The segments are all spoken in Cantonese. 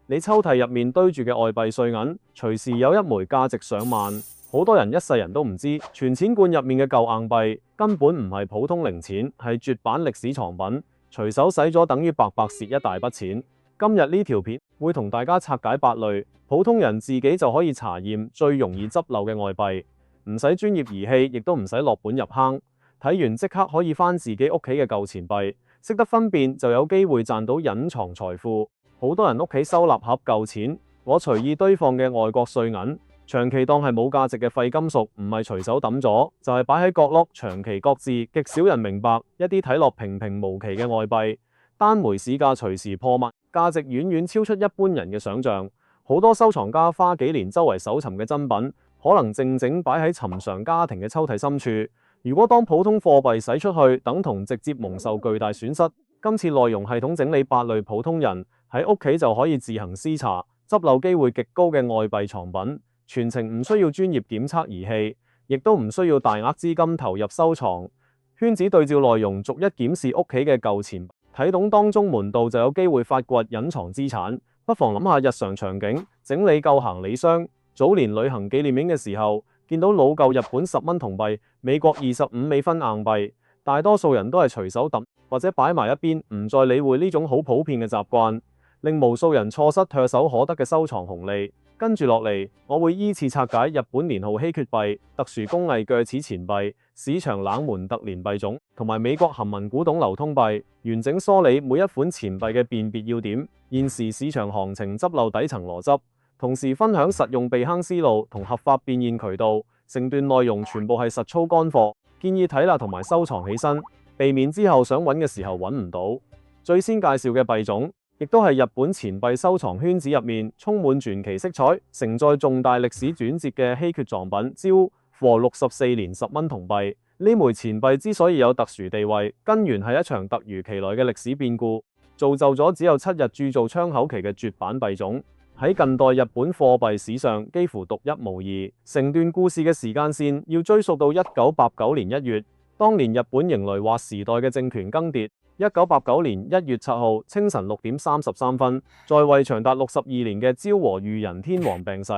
你抽屜入面堆住嘅外幣碎銀，隨時有一枚價值上萬。好多人一世人都唔知，存錢罐入面嘅舊硬幣根本唔係普通零錢，係絕版歷史藏品。隨手洗咗等於白白蝕一大筆錢。今日呢條片會同大家拆解8類普通人自己就可以查驗最容易執漏嘅外幣，唔使專業儀器，亦都唔使落本入坑。睇完即刻可以返自己屋企嘅舊錢幣，識得分辨就有機會賺到隱藏財富。好多人屋企收納盒舊錢，我隨意堆放嘅外國碎銀，長期當係冇價值嘅廢金屬，唔係隨手抌咗，就係擺喺角落，長期擱置。極少人明白，一啲睇落平平無奇嘅外幣，單枚市價隨時破萬，價值遠遠超出一般人嘅想象。好多收藏家花幾年周圍搜尋嘅珍品，可能靜靜擺喺尋常家庭嘅抽屜深處。如果當普通貨幣使出去，等同直接蒙受巨大損失。今次內容系統整理8類普通人喺屋企就可以自行私查，執漏機會極高嘅外幣藏品，全程唔需要專業檢測儀器，亦都唔需要大額資金投入收藏。圈子對照內容，逐一檢視屋企嘅舊錢，睇懂當中門道就有機會發掘隱藏資產。不妨諗下日常場景，整理舊行李箱。早年旅行紀念影嘅時候，見到老舊日本10蚊銅幣、美國25美分硬幣，大多數人都係隨手抌或者擺埋一邊，唔再理會呢種好普遍嘅習慣，令無數人錯失唾手可得嘅收藏紅利。跟住落嚟，我會依次拆解日本年號稀缺幣、特殊工藝鋸齒錢幣、市場冷門特連幣種同埋美國含文古董流通幣，完整梳理每一款錢幣嘅辨別要點、現時市場行情、執漏底層邏輯，同時分享實用避坑思路同合法變現渠道。成段內容全部係實操乾貨，建議睇啦同埋收藏起身，避免之後想揾嘅時候揾唔到。最先介紹嘅幣種，亦都係日本錢幣收藏圈子入面充滿傳奇色彩、承載重大歷史轉折嘅稀缺藏品。昭和64年10蚊銅幣，呢枚錢幣之所以有特殊地位，根源係一場突如其來嘅歷史變故，造就咗只有7日鑄造窗口期嘅絕版幣種。喺近代日本貨幣史上幾乎獨一無二。成段故事嘅時間線要追溯到1989年1月，當年日本迎來劃時代嘅政權更迭。1989年1月7號清晨6點33分，在位長達62年嘅昭和裕仁天皇病逝，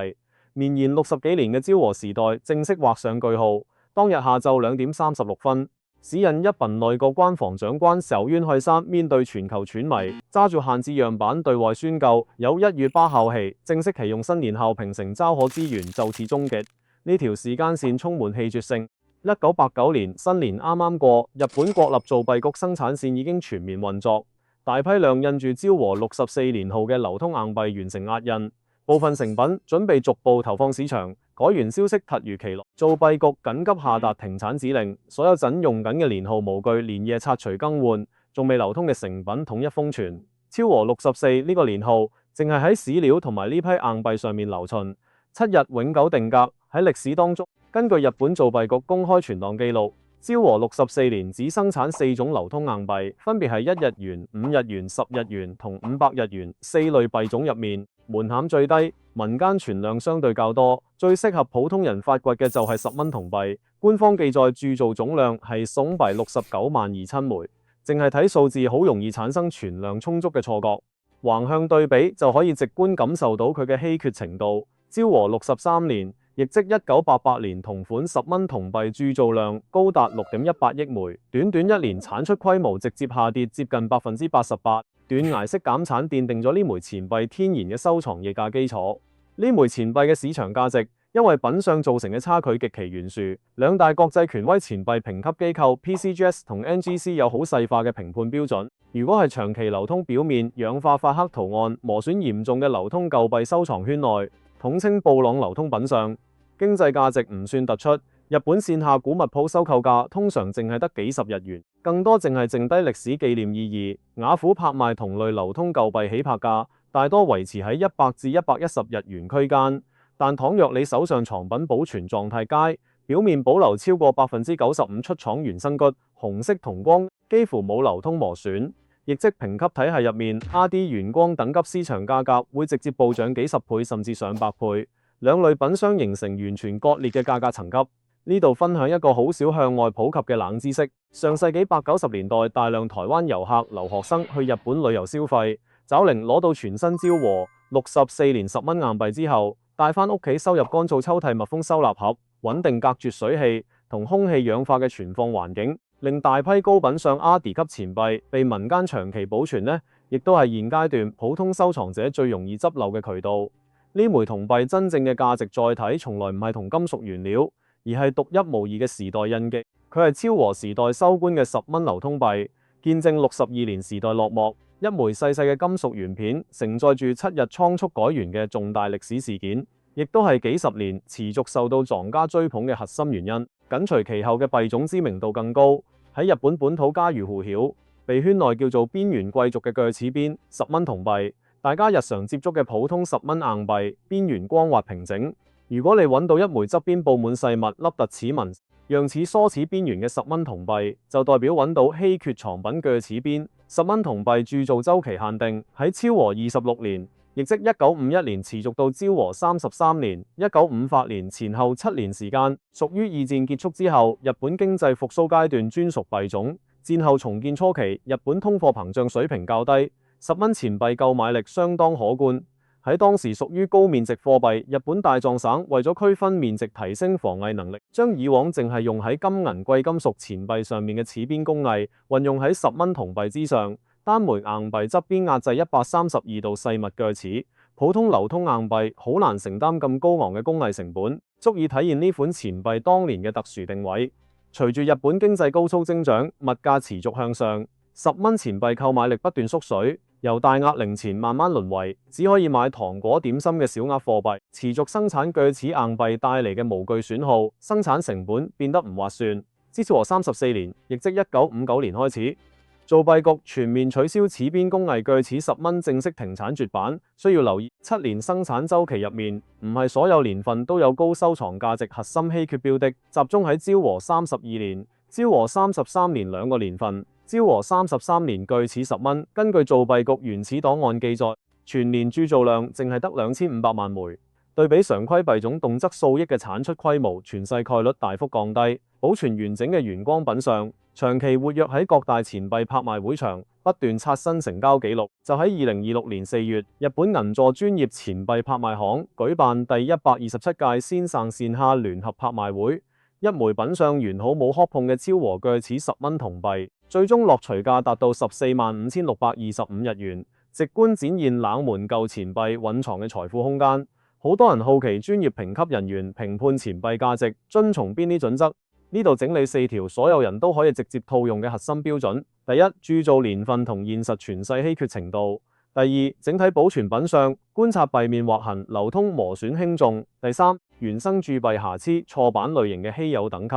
綿延60幾年嘅昭和時代正式畫上句號。當日下晝2點36分，時任一品內閣官房長官石淵海山面對全球揣迷，揸住限制樣板對外宣告，有1月8號起正式啟用新年後平成昭和資源就此終結。呢條時間線充滿戲劇性。1989年新年啱啱過，日本國立造幣局生產線已經全面運作，大批量印住昭和64年號嘅流通硬幣完成壓印，部分成品準備逐步投放市場。改完消息突如其來，造幣局緊急下達停產指令，所有僅用緊嘅年號模具連夜拆除更換，仲未流通嘅成品統一封存。昭和64呢個年號淨係喺史料同埋呢批硬幣上面留存，7日永久定格。喺歷史當中，根據日本造幣局公開存檔記錄，昭和64年只生產4種流通硬幣，分別係1日元、5日元、10日元同500日元。4類幣種入面，門檻最低，民間存量相對較多，最適合普通人發掘嘅就係10蚊銅幣。官方記載鑄造總量係總幣692000枚，淨係睇數字好容易產生存量充足嘅錯覺。橫向對比就可以直觀感受到佢嘅稀缺程度。昭和63年，亦即1988年，同款10蚊銅幣鑄造量高達6.18億枚，短短1年產出規模直接下跌接近88%。斷崖式減產奠定咗呢枚錢幣天然嘅收藏溢價基礎。呢枚錢幣嘅市場價值因為品相造成嘅差距極其懸殊，兩大國際權威錢幣評級機構 PCGS 同 NGC 有好細化嘅評判標準。如果係長期流通表面氧化發黑圖案磨損嚴重嘅流通舊幣收藏圈內，統稱布朗流通品相，經濟價值唔算突出。日本線下古物鋪收購價通常淨係得幾十日元，更多淨係剩低歷史紀念意義。雅虎拍賣同類流通舊幣起拍價大多維持喺100至110日元區間，但倘若你手上藏品保存狀態佳，表面保留超過95%出廠原生骨，紅色同光，幾乎冇流通磨損，亦即評級體系入面 RD 原光等級市場價格會直接暴漲幾十倍甚至上百倍。兩類品相形成完全割裂嘅價格層級。呢度分享一個好少向外普及嘅冷知識。上世紀80年代，大量台灣遊客、留學生去日本旅遊消費，找零攞到全新昭和64年10蚊硬幣之後，帶返屋企收入乾燥抽屜密封收納盒，穩定隔絕水氣同空氣氧化嘅存放環境，令大批高品相 RD 級錢幣被民間長期保存呢，亦都係現階段普通收藏者最容易執漏嘅渠道。呢枚銅幣真正嘅價值載體，從來唔係同金屬原料，而係獨一無二嘅時代印記。佢係昭和時代收官嘅10蚊流通幣，見證62年時代落幕。一枚細細嘅金屬圓片，承載住7日倉促改元嘅重大歷史事件，亦都係幾十年持續受到藏家追捧嘅核心原因。緊隨其後嘅幣種知名度更高，喺日本本土家喻戶曉，被圈內叫做邊緣貴族嘅鋸齒邊10蚊銅幣。大家日常接觸嘅普通10蚊硬幣，邊緣光滑平整。如果你揾到一枚側邊佈滿細密凹凸齒紋，樣似梳齒邊緣嘅10蚊銅幣，就代表揾到稀缺藏品鋸齒邊。10蚊銅幣鑄造周期限定，喺昭和26年，亦即1951年持續到昭和33年1958年前後7年時間，屬於二戰結束之後日本經濟復甦階段專屬幣種。戰後重建初期，日本通貨膨脹水平較低，10蚊錢幣購買力相當可觀。喺當時屬於高面值貨幣，日本大藏省為咗區分面值提升防偽能力，將以往淨係用喺金銀貴金屬錢幣上面嘅齒邊工藝運用喺10蚊銅幣之上，單枚硬幣側邊壓製132度細密鋸齒，普通流通硬幣好難承擔咁高昂嘅工藝成本，足以體現呢款錢幣當年嘅特殊定位。隨住日本經濟高速增長，物價持續向上，10蚊錢幣購買力不斷縮水，由大額零錢慢慢淪為只可以買糖果點心嘅小額貨幣。持續生產鋸齒硬幣帶嚟嘅無據損耗，生產成本變得唔划算。自昭和34年，亦即1959年開始，造幣局全面取消齒邊工藝鋸齒10蚊正式停產絕版。需要留意，7年生產週期入面，唔係所有年份都有高收藏價值核心稀缺標的，集中喺昭和32年、昭和33年兩個年份。昭和33年鋸齒10蚊，根據造幣局原始檔案記載，全年鑄造量淨係得2500萬枚，對比常規幣種動輒數億嘅產出規模，傳世概率大幅降低。保存完整嘅原光品相，長期活躍喺各大錢幣拍賣會場，不斷刷新成交紀錄。就喺2026年4月，日本銀座專業錢幣拍賣行舉辦第127屆先生線下聯合拍賣會，一枚品相完好冇磕碰嘅昭和鋸齒10蚊銅幣，最終落錘價達到145625日元，直觀展現冷門舊錢幣蘊藏嘅財富空間。好多人好奇專業評級人員評判錢幣價值遵從邊啲準則？呢度整理4條所有人都可以直接套用嘅核心標準。第一，鑄造年份同現實傳世稀缺程度。第二，整體保存品相，觀察幣面劃痕、流通磨損輕重。第三，原生鑄幣瑕疵、錯版類型嘅稀有等級。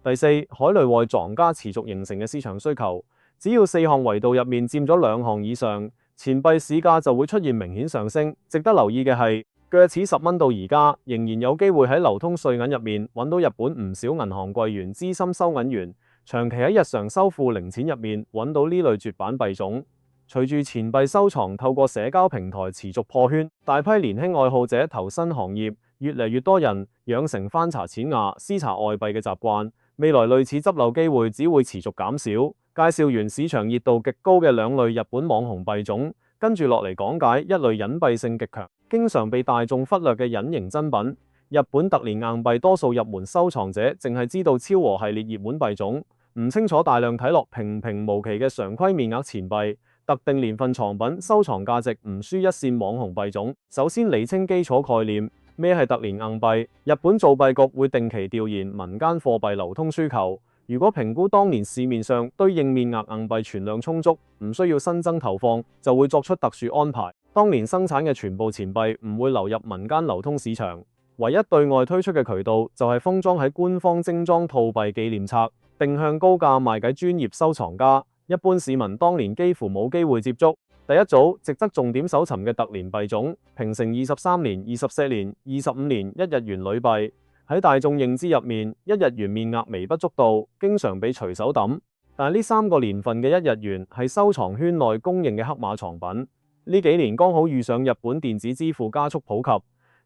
第四，海內外藏家持續形成嘅市場需求。只要4項維度入面佔咗2項以上，錢幣市價就會出現明顯上升。值得留意嘅係，鋸齒10蚊到而家仍然有機會喺流通碎銀入面揾到日本唔少銀行櫃員資深收銀員，長期喺日常收付零錢入面揾到呢類絕版幣種。隨住錢幣收藏透過社交平台持續破圈，大批年輕愛好者投身行業，越嚟越多人養成翻查錢牙、私查外幣嘅習慣。未來類似執漏機會只會持續減少。介紹完市場熱度極高嘅2類日本網紅幣種，跟住落嚟講解一類隱蔽性極強、經常被大眾忽略嘅隱形珍品。日本特年硬幣多數入門收藏者淨係知道昭和系列熱門幣種，唔清楚大量睇落平平無奇嘅常規面額錢幣、特定年份藏品收藏價值唔輸一線網紅幣種。首先釐清基礎概念，咩係特年硬幣？日本造幣局會定期調研民間貨幣流通需求。如果評估當年市面上對應面額硬幣存量充足，唔需要新增投放，就會作出特殊安排。當年生產嘅全部錢幣唔會流入民間流通市場，唯一對外推出嘅渠道就係封裝喺官方精裝套幣紀念冊，並向高價賣給專業收藏家。一般市民當年幾乎冇機會接觸。第一組值得重點搜尋嘅特年幣種，平成23年、24年、25年1日元鋁幣。喺大眾認知入面，1日元面額微不足道，經常被隨手抌。但係呢3個年份嘅1日元係收藏圈內公認嘅黑馬藏品。呢幾年剛好遇上日本電子支付加速普及，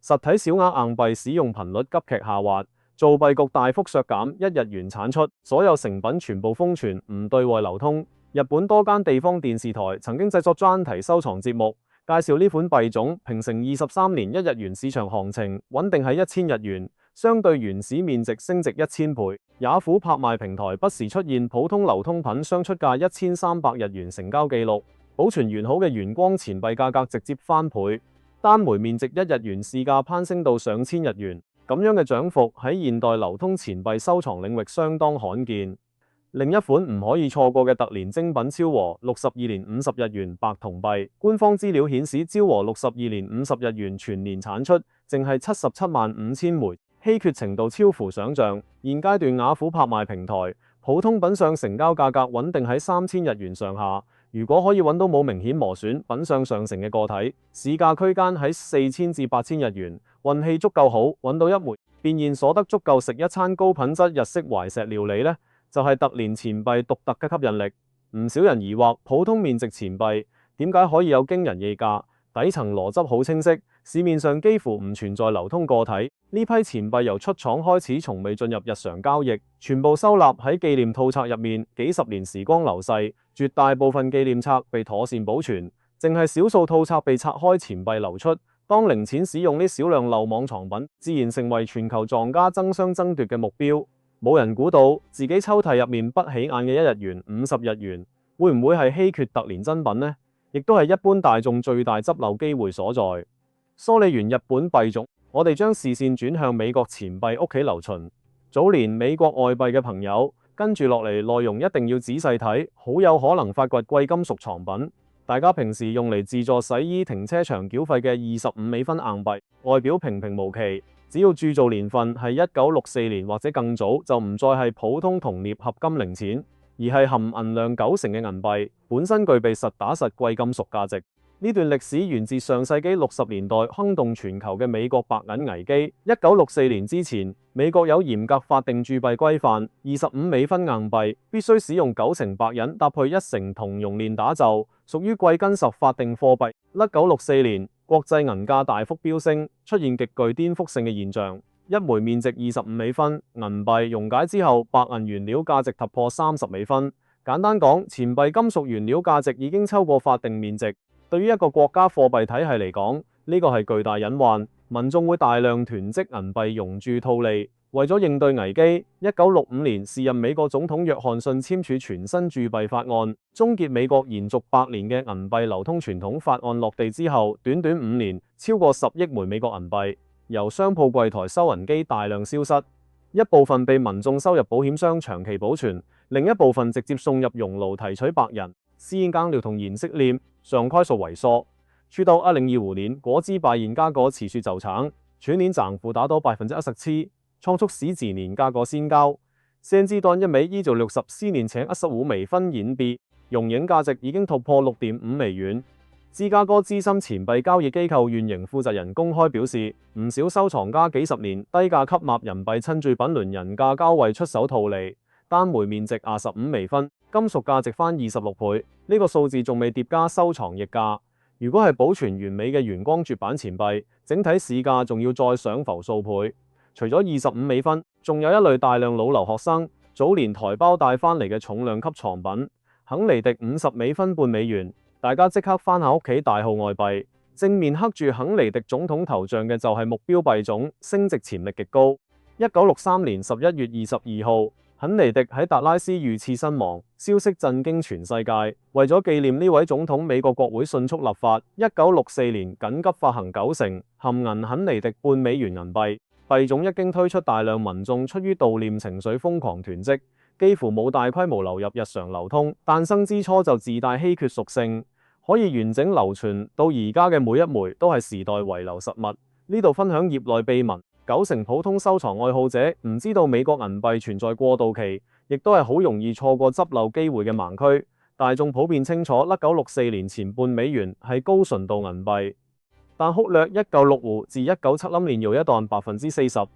實體小額硬幣使用頻率急劇下滑，造幣局大幅削減1日元產出，所有成品全部封存，唔對外流通。日本多間地方電視台曾經製作專題收藏節目，介紹呢款幣種，平成23年1日元市場行情穩定喺1000日元，相對原始面值升值1000倍。雅虎拍賣平台不時出現普通流通品雙出價1300日元成交記錄，保存完好嘅原光錢幣價格直接翻倍，單枚面值1日元市價攀升到上千日元。咁樣嘅漲幅喺現代流通錢幣收藏領域相當罕見。另一款唔可以錯過嘅特年精品昭和62年50日元白銅幣，官方資料顯示昭和62年50日元全年產出淨係775000枚，稀缺程度超乎想象。現階段雅虎拍賣平台普通品上成交價格穩定喺3000日元上下，如果可以揾到冇明顯磨損、品相上乘嘅個體，市價區間喺4000至8000日元，運氣足夠好揾到一枚，變現所得足夠食一餐高品質日式懷石料理呢，就係特年錢幣獨特嘅吸引力。唔少人疑惑普通面值錢幣點解可以有驚人溢價？底層邏輯好清晰，市面上幾乎唔存在流通個體，呢批錢幣由出廠開始從未進入日常交易，全部收納喺紀念套冊入面，幾十年時光流逝，絕大部分紀念冊被妥善保存，淨係少數套冊被拆開錢幣流出。當零錢使用呢少量漏網藏品，自然成為全球藏家爭相爭奪嘅目標。冇人估到自己抽屜入面不起眼嘅1日元、50日元，會唔會係稀缺特年真品呢？亦都係一般大眾最大執漏機會所在。梳理完日本幣種，我哋將視線轉向美國錢幣屋企留存。早年美國外幣嘅朋友，跟住落嚟內容一定要仔細睇，好有可能發掘貴金屬藏品。大家平時用嚟自助洗衣、停車場繳費嘅25美分硬幣，外表平平無奇，只要鑄造年份係1964年或者更早，就唔再係普通銅鎳合金零錢，而係含銀量90%嘅銀幣，本身具備實打實貴金屬價值。呢段歷史源自上世紀60年代轟動全球嘅美國白銀危機。1964年之前，美國有嚴格法定鑄幣規範，25美分硬幣必須使用90%白銀搭配1%銅熔煉打造，屬於貴金屬法定貨幣。1964年，國際銀價大幅飆升，出現極具顛覆性嘅現象。一枚面值25美分銀幣溶解之後，白銀原料價值突破30美分。簡單講，錢幣金屬原料價值已經超過法定面值。對於一個國家貨幣體系嚟講，呢個係巨大隱患，民眾會大量囤積銀幣熔鑄套利。為咗應對危機，1965年時任美國總統約翰遜簽署全新鑄幣法案，終結美國延續100年嘅銀幣流通傳統。法案落地之後，短短5年，超過10億枚美國銀幣由商鋪櫃台收銀機大量消失，一部分被民眾收入保險箱長期保存，另一部分直接送入熔爐提取白銀。私煙更料同顏色鏈上開數萎縮，去到2025年，果子幣現價格持續走強，全年漲幅達到17%，創出史自年價格新高。現階段一枚依照64年前15美分銀幣，熔影價值已經突破6.5美元。芝加哥資深錢幣交易機構原營負責人公開表示，唔少收藏家幾十年低價吸納人幣，趁住品輪人價高位出手套利。單枚面值25美分，金屬價值翻26倍，呢個數字仲未疊加收藏溢價。如果係保存完美嘅原光絕版錢幣，整體市價仲要再上浮數倍。除咗25美分，仲有一類大量老留學生早年台胞帶翻嚟嘅重量級藏品，肯尼迪50美分半美元。大家即刻翻下屋企大號外幣，正面刻住肯尼迪總統頭像嘅就係目標幣種，升值潛力極高。1963年11月22號。肯尼迪喺達拉斯遇刺身亡，消息震驚全世界。為咗紀念呢位總統，美國國會迅速立法，1964年緊急發行90含銀肯尼迪半美元銀幣。幣種一經推出，大量民眾出於悼念情緒瘋狂囤積，幾乎冇大規模流入日常流通。誕生之初就自帶稀缺屬性，可以完整流傳到而家嘅每一枚都係時代遺留實物。呢度分享業內秘聞。90%普通收藏愛好者唔知道美國銀幣存在過渡期，亦都係好容易錯過執漏機會嘅盲區。大眾普遍清楚1964年前半美元係高純度銀幣，但忽略1965至1970年有一段40%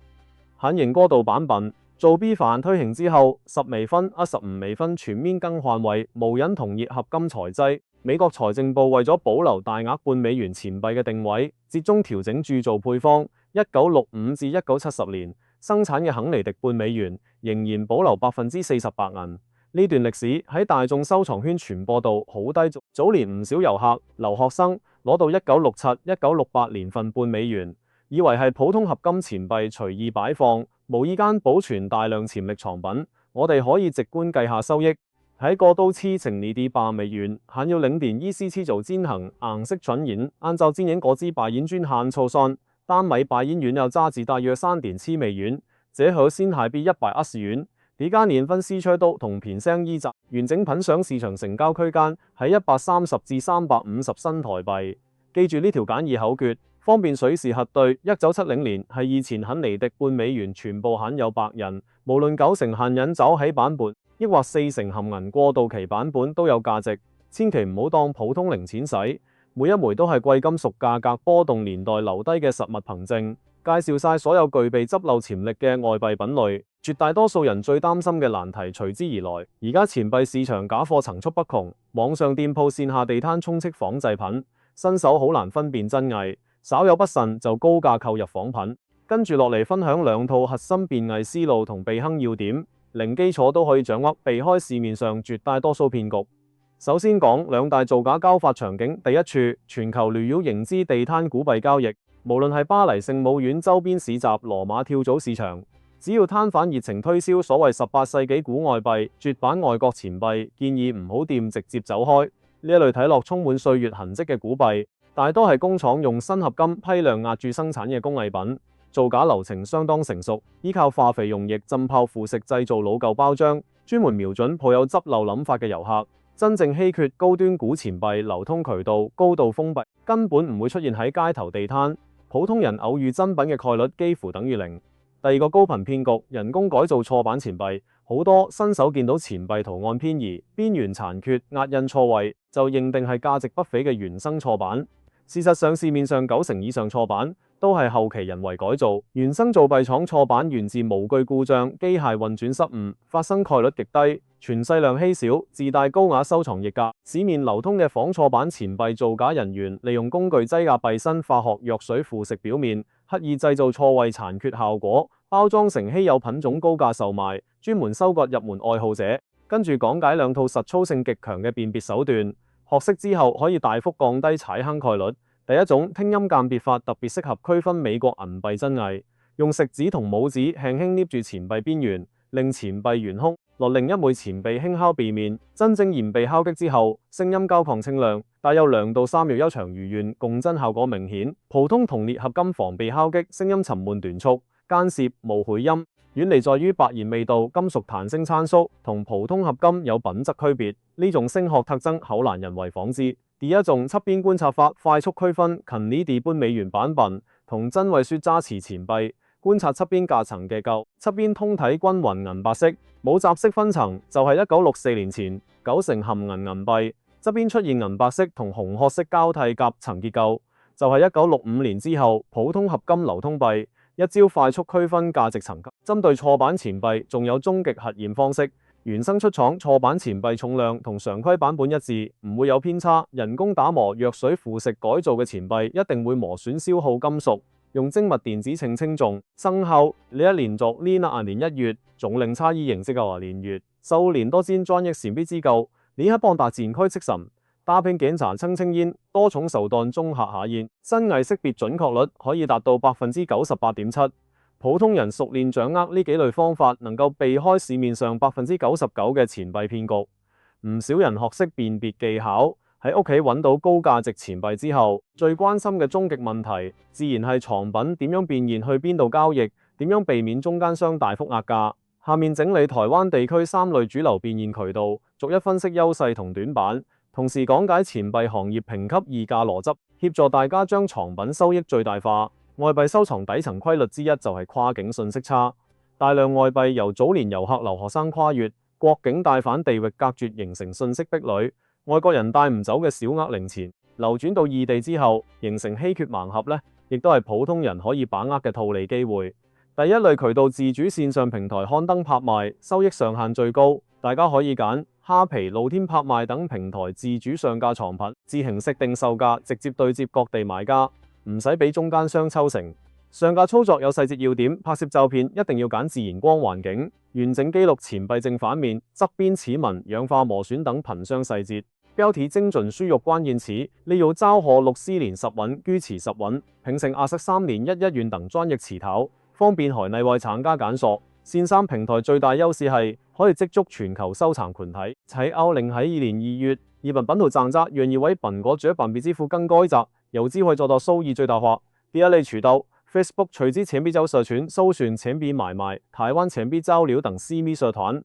顯形過渡版本。造 B 法案推行之後，10美分、15美分全面更換為無印銅鎳合金材質。美國財政部為咗保留大額半美元錢幣嘅定位，折中調整鑄造配方。1965至1970年生產嘅肯尼迪半美元仍然保留40%白銀，呢段歷史喺大眾收藏圈傳播度好低，早年唔少遊客、留學生攞到1967、1968年份半美元，以為係普通合金錢幣隨意擺放，無意間保存大量潛力藏品。我哋可以直觀計下收益。喺過都黐成呢啲8美元，限要領電醫師黐做煎行硬色準演，按照煎影嗰支白煙專限措算，單米白煙元有揸至大約3.7美元，這可先係比120元。呢家年分私出都同片商依集，完整品上市場成交區間喺130至350新台幣。記住呢條簡易口訣，方便隨時核對。1970年係以前肯尼迪半美元全部罕有白人，無論9成限引走起版本，抑或4成含銀過渡期版本都有價值，千祈唔好當普通零錢使，每一枚都係貴金屬價格波動年代留低嘅實物憑證。介紹晒所有具備執漏潛力嘅外幣品類，絕大多數人最擔心嘅難題隨之而來。而家錢幣市場假貨層出不窮，網上店鋪、線下地攤充斥仿製品，新手好難分辨真偽，稍有不慎就高價購入仿品。跟住落嚟分享2套核心辨偽思路同避坑要點，零基礎都可以掌握，避開市面上絕大多數騙局。首先講2大造假交發場景，第一處全球驢繞認知地攤古幣交易。無論係巴黎聖母院周邊市集、羅馬跳蚤市場，只要攤販熱情推銷所謂18世紀古外幣、絕版外國錢幣，建議唔好掂，直接走開。呢一類睇落充滿歲月痕跡嘅古幣，大多係工廠用新合金批量壓鑄生產嘅工藝品，造假流程相當成熟，依靠化肥溶液、浸泡腐蝕製造老舊包裝，專門瞄準抱有執漏諗法嘅遊客。真正稀缺高端古錢幣流通渠道高度封閉，根本唔會出現喺街頭地攤。普通人偶遇真品嘅概率幾乎等於0。第二個高頻騙局，人工改造錯版錢幣，好多新手見到錢幣圖案偏移、邊緣殘缺、壓印錯位，就認定係價值不菲嘅原生錯版。事實上，市面上9成以上錯版都係後期人為改造，原生造幣廠錯版源自模具故障、機械運轉失誤，發生概率極低，傳世量稀少，自帶高額收藏溢價。市面流通嘅仿錯版錢幣造假人員利用工具擠壓幣身化學藥水腐蝕表面，刻意製造錯位殘缺效果，包裝成稀有品種高價售賣，專門收割入門愛好者。跟住講解2套實操性極強嘅辨別手段，學識之後可以大幅降低踩坑概率。第一種聽音鑑別法特別適合區分美國銀幣真偽，用食指同拇指輕輕捏住錢幣邊緣，令錢幣懸空，落另一枚錢幣輕敲鼻面，真正嚴被敲擊之後，聲音高亢清亮，帶有2到3秒悠長如願，共振效果明顯。普通銅鎳合金防被敲擊，聲音沉悶短促，間接無回音。原理在於白言味道、金屬彈性參數同普通合金有品質區別，呢種聲學特徵好難人為仿之。第一種側邊觀察法快速區分近呢啲半美元版本同真偽雪揸持錢幣，觀察側邊夾層結構，側邊通體均勻銀白色，冇雜色分層，就係1964年前9成含銀銀幣，側邊出現銀白色同紅褐色交替夾層結構，就係1965年之後普通合金流通幣。一招快速區分價值層級。針對錯版錢幣，仲有終極核驗方式。原生出廠錯版錢幣重量同常規版本一致，唔會有偏差。人工打磨、藥水腐蝕改造嘅錢幣一定會磨損消耗金屬。用精密電子稱稱重生效，呢一連續呢那年1月，總領差異形式嘅年月，數年多先專業閃避之夠，呢一幫大展開測審。搭配檢查稱稱煙多重手段綜合下現，真偽識別準確率可以達到98.7%。普通人熟練掌握呢幾類方法，能夠避開市面上99%嘅錢幣騙局。唔少人學識辨別技巧，喺屋企揾到高價值錢幣之後，最關心嘅終極問題，自然係藏品點樣變現去邊度交易，點樣避免中間商大幅壓價。下面整理台灣地區3類主流變現渠道，逐一分析優勢同短板。同時講解錢幣行業評級議價邏輯，協助大家將藏品收益最大化。外幣收藏底層規律之一就係跨境信息差，大量外幣由早年遊客留學生跨越國境帶返地域隔絕，形成信息壁壘。外國人帶唔走嘅小額零錢流轉到異地之後，形成稀缺盲盒呢，亦都係普通人可以把握嘅套利機會。第一類渠道自主線上平台刊登拍賣，收益上限最高，大家可以揀蝦皮、露天拍賣等平台自主上架藏品，自行設定售價，直接對接各地買家，唔使俾中間商抽成。上架操作有細節要點，拍攝照片一定要揀自然光環境，完整記錄錢幣正反面、側邊齒紋、氧化磨損等貧相細節。標題精準輸入關鍵詞，例如昭和60年實穩、居持實穩、平成23年1月等專業詞頭，方便海內外廠家檢索。線上平台最大優勢係可以積足全球收藏群體。喺2022年2月，日本本土廠家願意為蘋果主辦支付更改則，有機會做到收益最大化。第一類渠道 Facebook 隨之錢幣交社群，搜尋錢幣買賣、台灣錢幣交流等私密社團。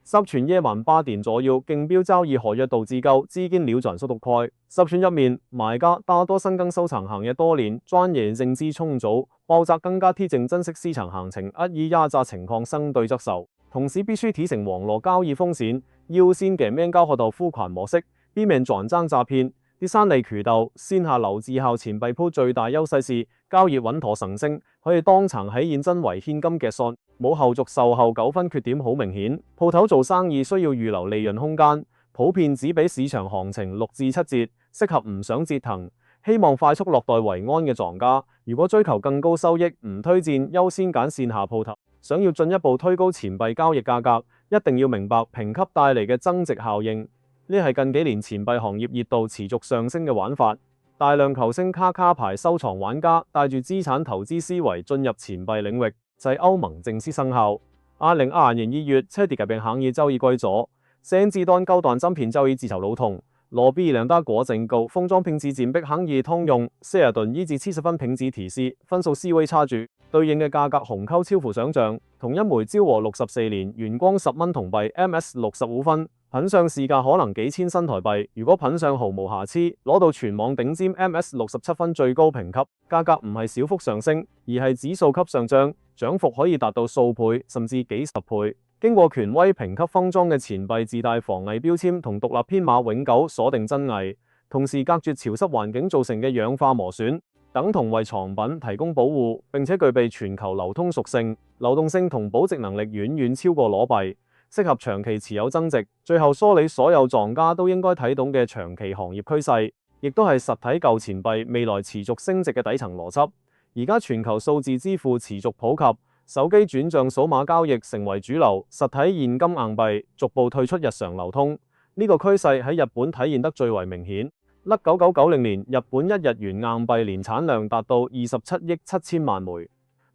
十全夜晚8點左右，競標交易活躍度之高，資金流轉速度快。十全入面，買家大多深耕收藏行業多年，專業認知充足，報價更加貼近真實市場行情，以壓榨情況相對接受。同時必須提醒網絡交易風險，優先嘅免交學道付款模式，避免轉賬詐騙。第三類渠道，線下留置後錢幣鋪最大優勢是交易穩妥成升，可以當場喺現真為現金結算，冇後續售後糾紛，缺點好明顯。鋪頭做生意需要預留利潤空間，普遍只比市場行情6至7折，適合唔想折騰、希望快速落袋為安嘅莊家。如果追求更高收益，唔推薦優先揀線下鋪頭。想要進一步推高錢幣交易價格，一定要明白評級帶嚟嘅增值效應。呢係近幾年錢幣行業熱度持續上升嘅玩法，大量球星卡牌收藏玩家帶住資產投資思維進入錢幣領域，就係歐盟正式生效。2022年2月，車跌嘅行業交易規則，先至當高端晶片交易自由流通。羅 B 兩大國證告封裝品質佔比行業通用，40噸1至70分品質提示，分數 C 位差距，對應嘅價格紅溝超乎想象。同一枚昭和64年原光10蚊銅幣 MS 65分。品相市價可能幾千新台幣，如果品相毫無瑕疵，攞到全網頂尖 MS 67分最高評級，價格唔係小幅上升，而係指數級上漲，漲幅可以達到數倍甚至幾十倍。經過權威評級封裝嘅錢幣自帶防偽標籤同獨立編碼，永久鎖定真偽，同時隔絕潮濕環境造成嘅氧化磨損，等同為藏品提供保護，並且具備全球流通屬性、流動性同保值能力遠遠超過裸幣。適合長期持有增值。最後梳理所有莊家都應該睇懂嘅長期行業趨勢，亦都係實體舊錢幣未來持續升值嘅底層邏輯。而家全球數字支付持續普及，手機轉賬數碼交易成為主流，實體現金硬幣逐步退出日常流通。呢個趨勢喺日本體現得最為明顯。1990年，日本1日元硬幣年產量達到27億7千萬枚，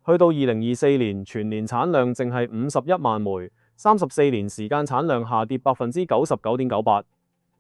去到2024年全年產量淨係51萬枚。34年時間產量下跌99.98%，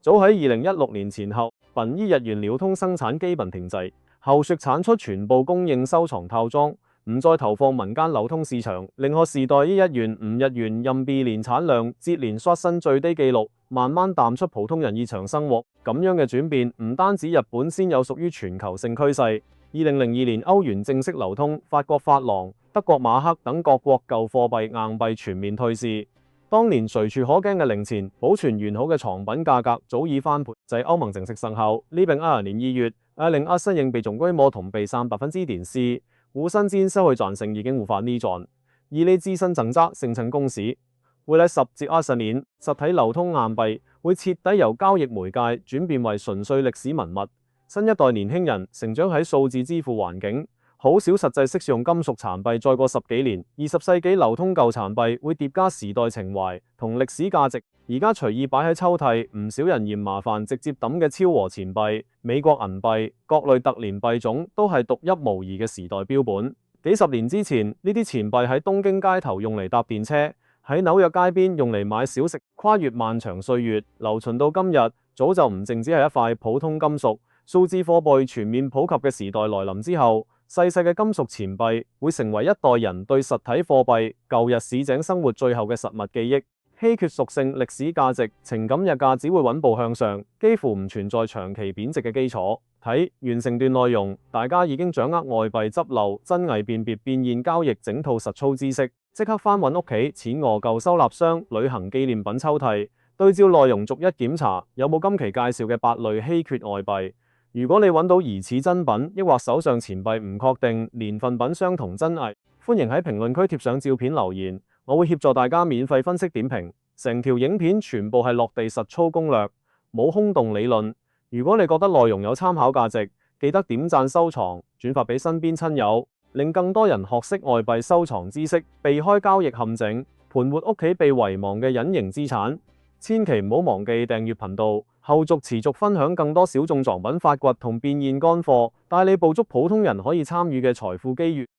早喺2016年前後，本依日元流通生產基本停滯，後續產出全部供應收藏套裝，唔再投放民間流通市場，令可時代依1元、5日元人民幣年產量接連刷新最低紀錄，慢慢淡出普通人日常生活。咁樣嘅轉變唔單止日本先有屬於全球性趨勢。2002年歐元正式流通，法國法郎、德國馬克等各國舊貨幣硬幣全面退市。當年隨處可見嘅零錢保存完好嘅藏品價格早已翻倍。就係歐盟正式生效，呢並2022年2月，2024硬幣總規模同比上0.4%，無新增收去轉成已經無法逆轉。以呢自身增長形成共識，未來10至20年，實體流通硬幣會徹底由交易媒介轉變為純粹歷史文物。新一代年輕人成長喺數字支付環境，好少實際識用金屬殘幣。再過10幾年，20世紀流通舊殘幣會疊加時代情懷同歷史價值。而家隨意擺喺抽屜，唔少人嫌麻煩，直接抌嘅昭和錢幣、美國銀幣、各類特連幣種都係獨一無二嘅時代標本。幾十年之前，呢啲錢幣喺東京街頭用嚟搭電車，喺紐約街邊用嚟買小食，跨越漫長歲月，流傳到今日，早就唔淨止係一塊普通金屬。數字貨幣全面普及嘅時代來臨之後，細細嘅金屬錢幣會成為一代人對實體貨幣舊日市井生活最後嘅實物記憶。稀缺屬性、歷史價值、情感日價只會穩步向上，幾乎唔存在長期貶值嘅基礎。睇完成段內容，大家已經掌握外幣執漏、真偽辨別、變現交易整套實操知識，即刻翻揾屋企錢鵝舊收納箱、旅行紀念品抽屜，對照內容逐一檢查有冇今期介紹嘅8類稀缺外幣。如果你揾到疑似真品，抑或手上錢幣唔確定年份品相同真偽，歡迎喺評論區貼上照片留言，我會協助大家免費分析點評。成條影片全部係落地實操攻略，冇空洞理論。如果你覺得內容有參考價值，記得點讚、收藏、轉發俾身邊親友。令更多人學識外幣收藏知識，避開交易陷阱，盤活屋企被遺忘嘅隱形資產。千祈唔好忘記訂閱頻道，後續持續分享更多小眾藏品發掘同變現乾貨，帶你捕捉普通人可以參與嘅財富機遇。